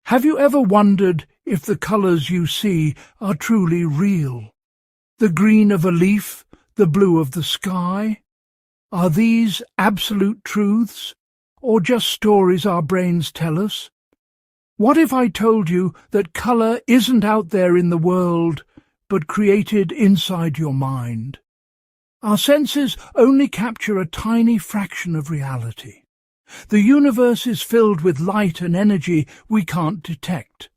Have you ever wondered if the colours you see are truly real? The green of a leaf, the blue of the sky? Are these absolute truths, or just stories our brains tell us? What if I told you that colour isn't out there in the world, but created inside your mind? Our senses only capture a tiny fraction of reality. The universe is filled with light and energy we can't detect.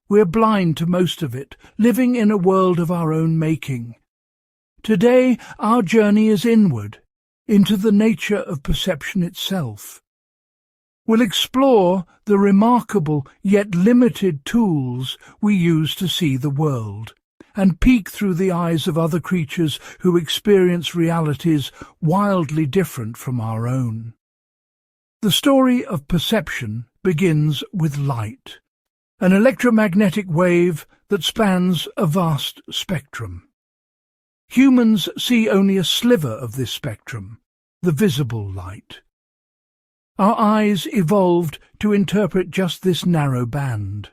We're blind to most of it, living in a world of our own making. Today, our journey is inward, into the nature of perception itself. We'll explore the remarkable yet limited tools we use to see the world, and peek through the eyes of other creatures who experience realities wildly different from our own. The story of perception begins with light, an electromagnetic wave that spans a vast spectrum. Humans see only a sliver of this spectrum, the visible light. Our eyes evolved to interpret just this narrow band.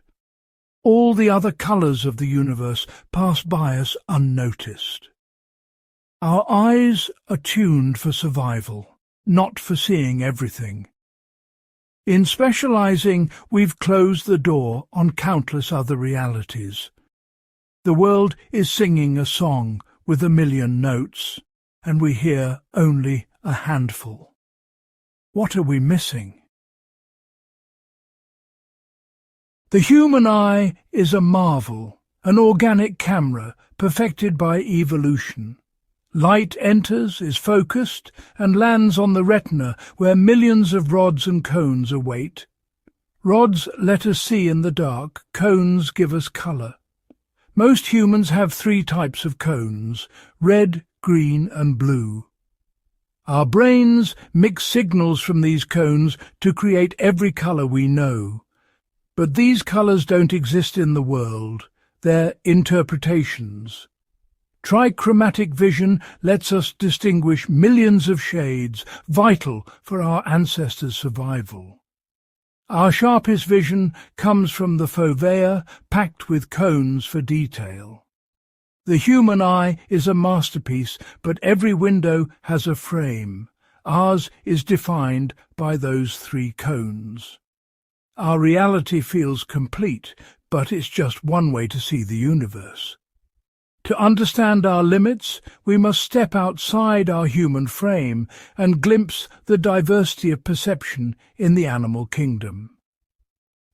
All the other colours of the universe pass by us unnoticed. Our eyes are tuned for survival, not for seeing everything. In specializing, we've closed the door on countless other realities. The world is singing a song with 1,000,000 notes, and we hear only a handful. What are we missing? The human eye is a marvel, an organic camera perfected by evolution. Light enters, is focused, and lands on the retina where millions of rods and cones await. Rods let us see in the dark, cones give us colour. Most humans have 3 types of cones: red, green and blue. Our brains mix signals from these cones to create every colour we know. But these colours don't exist in the world, they're interpretations. Trichromatic vision lets us distinguish millions of shades, vital for our ancestors' survival. Our sharpest vision comes from the fovea, packed with cones for detail. The human eye is a masterpiece, but every window has a frame. Ours is defined by those 3 cones. Our reality feels complete, but it's just one way to see the universe. To understand our limits, we must step outside our human frame and glimpse the diversity of perception in the animal kingdom.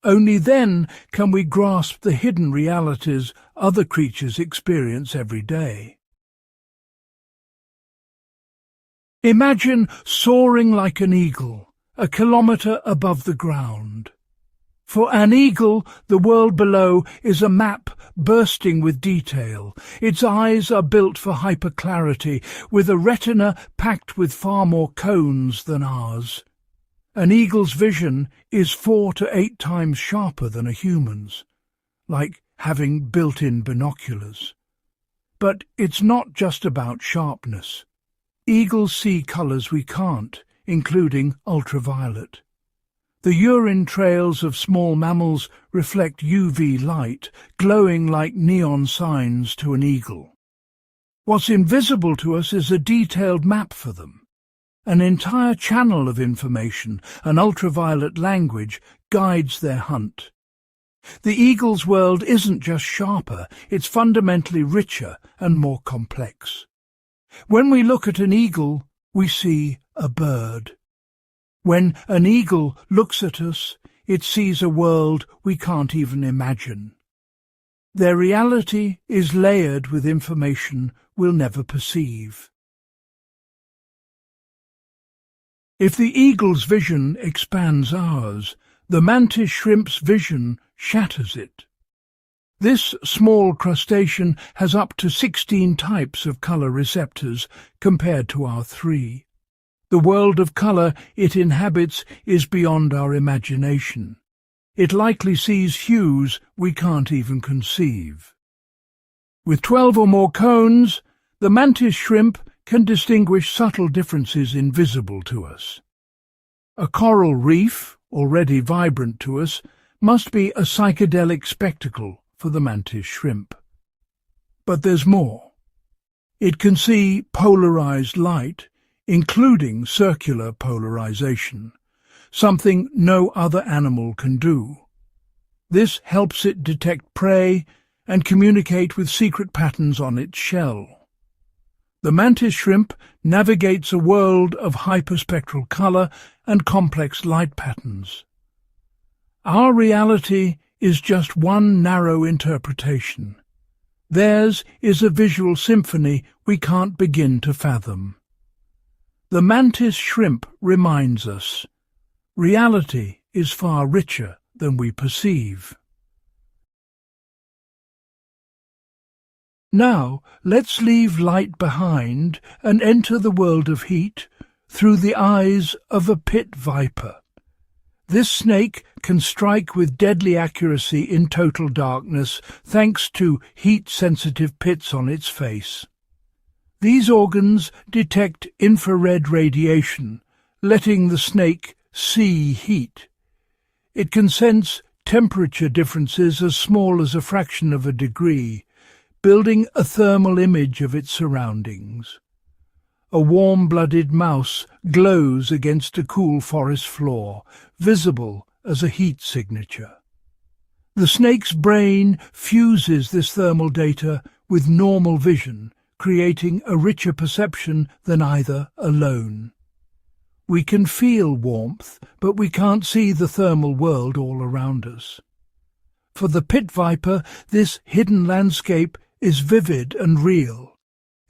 Only then can we grasp the hidden realities other creatures experience every day. Imagine soaring like an eagle, a kilometre above the ground. For an eagle, the world below is a map bursting with detail. Its eyes are built for hyperclarity, with a retina packed with far more cones than ours. An eagle's vision is 4 to 8 times sharper than a human's, like having built-in binoculars. But it's not just about sharpness. Eagles see colours we can't, including ultraviolet. The urine trails of small mammals reflect UV light, glowing like neon signs to an eagle. What's invisible to us is a detailed map for them. An entire channel of information, an ultraviolet language, guides their hunt. The eagle's world isn't just sharper, it's fundamentally richer and more complex. When we look at an eagle, we see a bird. When an eagle looks at us, it sees a world we can't even imagine. Their reality is layered with information we'll never perceive. If the eagle's vision expands ours, the mantis shrimp's vision shatters it. This small crustacean has up to 16 types of colour receptors compared to our 3. The world of colour it inhabits is beyond our imagination. It likely sees hues we can't even conceive. With 12 or more cones, the mantis shrimp can distinguish subtle differences invisible to us. A coral reef, already vibrant to us, must be a psychedelic spectacle for the mantis shrimp. But there's more. It can see polarized light, including circular polarization, something no other animal can do. This helps it detect prey and communicate with secret patterns on its shell. The mantis shrimp navigates a world of hyperspectral color and complex light patterns. Our reality is just one narrow interpretation. Theirs is a visual symphony we can't begin to fathom. The mantis shrimp reminds us, reality is far richer than we perceive. Now let's leave light behind and enter the world of heat through the eyes of a pit viper. This snake can strike with deadly accuracy in total darkness thanks to heat-sensitive pits on its face. These organs detect infrared radiation, letting the snake see heat. It can sense temperature differences as small as a fraction of a degree, building a thermal image of its surroundings. A warm-blooded mouse glows against a cool forest floor, visible as a heat signature. The snake's brain fuses this thermal data with normal vision, creating a richer perception than either alone. We can feel warmth, but we can't see the thermal world all around us. For the pit viper, this hidden landscape is vivid and real.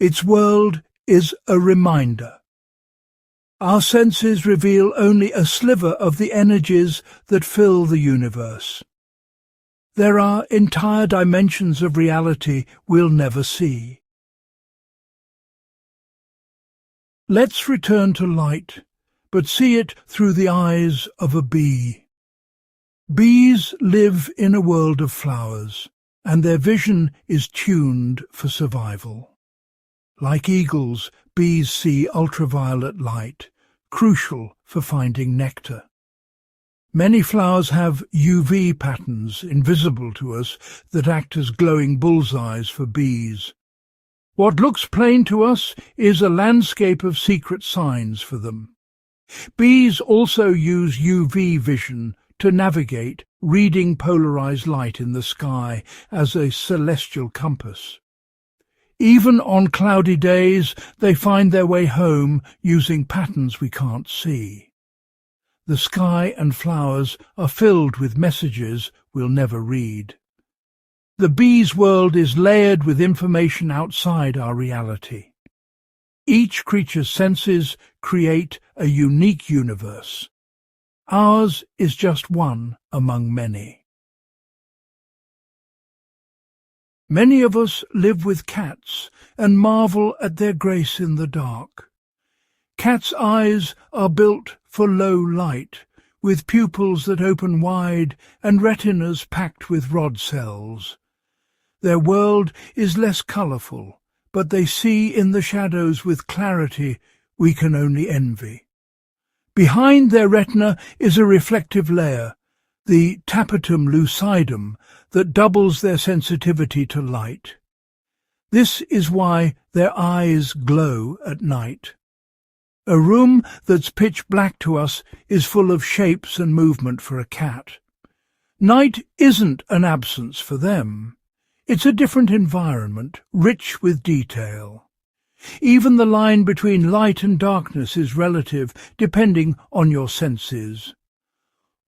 Its world is a reminder. Our senses reveal only a sliver of the energies that fill the universe. There are entire dimensions of reality we'll never see. Let's return to light, but see it through the eyes of a bee. Bees live in a world of flowers, and their vision is tuned for survival. Like eagles, bees see ultraviolet light, crucial for finding nectar. Many flowers have UV patterns, invisible to us, that act as glowing bullseyes for bees. What looks plain to us is a landscape of secret signs for them. Bees also use UV vision to navigate, reading polarized light in the sky as a celestial compass. Even on cloudy days, they find their way home using patterns we can't see. The sky and flowers are filled with messages we'll never read. The bee's world is layered with information outside our reality. Each creature's senses create a unique universe. Ours is just one among many. Many of us live with cats and marvel at their grace in the dark. Cats' eyes are built for low light, with pupils that open wide and retinas packed with rod cells. Their world is less colourful, but they see in the shadows with clarity we can only envy. Behind their retina is a reflective layer, the tapetum lucidum, that doubles their sensitivity to light. This is why their eyes glow at night. A room that's pitch black to us is full of shapes and movement for a cat. Night isn't an absence for them. It's a different environment, rich with detail. Even the line between light and darkness is relative, depending on your senses.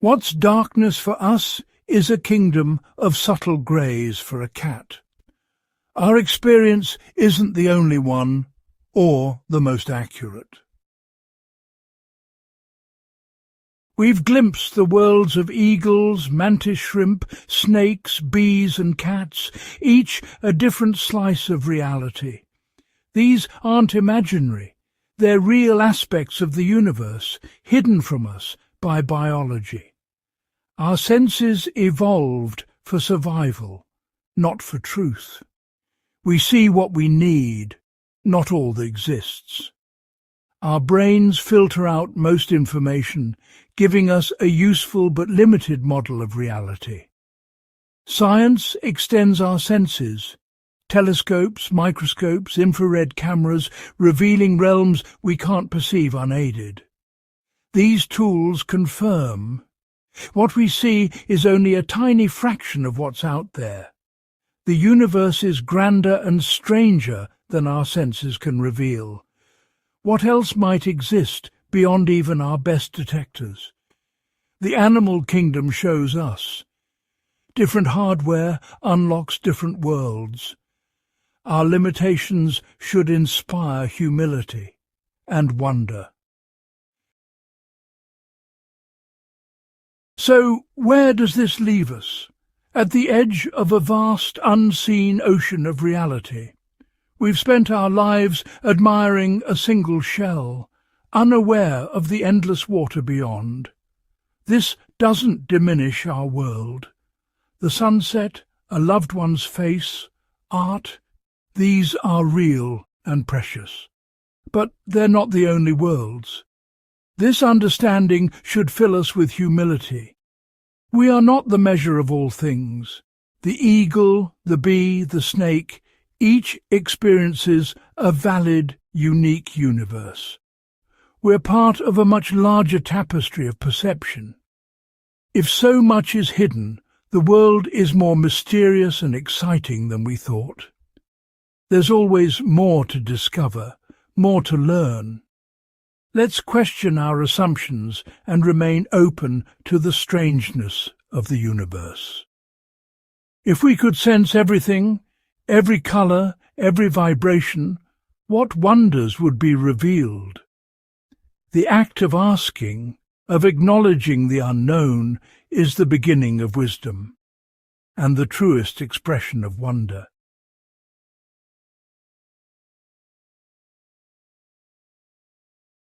What's darkness for us is a kingdom of subtle greys for a cat. Our experience isn't the only one, or the most accurate. We've glimpsed the worlds of eagles, mantis shrimp, snakes, bees and cats, each a different slice of reality. These aren't imaginary. They're real aspects of the universe, hidden from us by biology. Our senses evolved for survival, not for truth. We see what we need, not all that exists. Our brains filter out most information, giving us a useful but limited model of reality. Science extends our senses. Telescopes, microscopes, infrared cameras, revealing realms we can't perceive unaided. These tools confirm. What we see is only a tiny fraction of what's out there. The universe is grander and stranger than our senses can reveal. What else might exist beyond even our best detectors? The animal kingdom shows us. Different hardware unlocks different worlds. Our limitations should inspire humility and wonder. So, where does this leave us? At the edge of a vast, unseen ocean of reality. We've spent our lives admiring a single shell, unaware of the endless water beyond. This doesn't diminish our world. The sunset, a loved one's face, art, these are real and precious. But they're not the only worlds. This understanding should fill us with humility. We are not the measure of all things. The eagle, the bee, the snake, each experiences a valid, unique universe. We're part of a much larger tapestry of perception. If so much is hidden, the world is more mysterious and exciting than we thought. There's always more to discover, more to learn. Let's question our assumptions and remain open to the strangeness of the universe. If we could sense everything, every colour, every vibration, what wonders would be revealed? The act of asking, of acknowledging the unknown, is the beginning of wisdom, and the truest expression of wonder.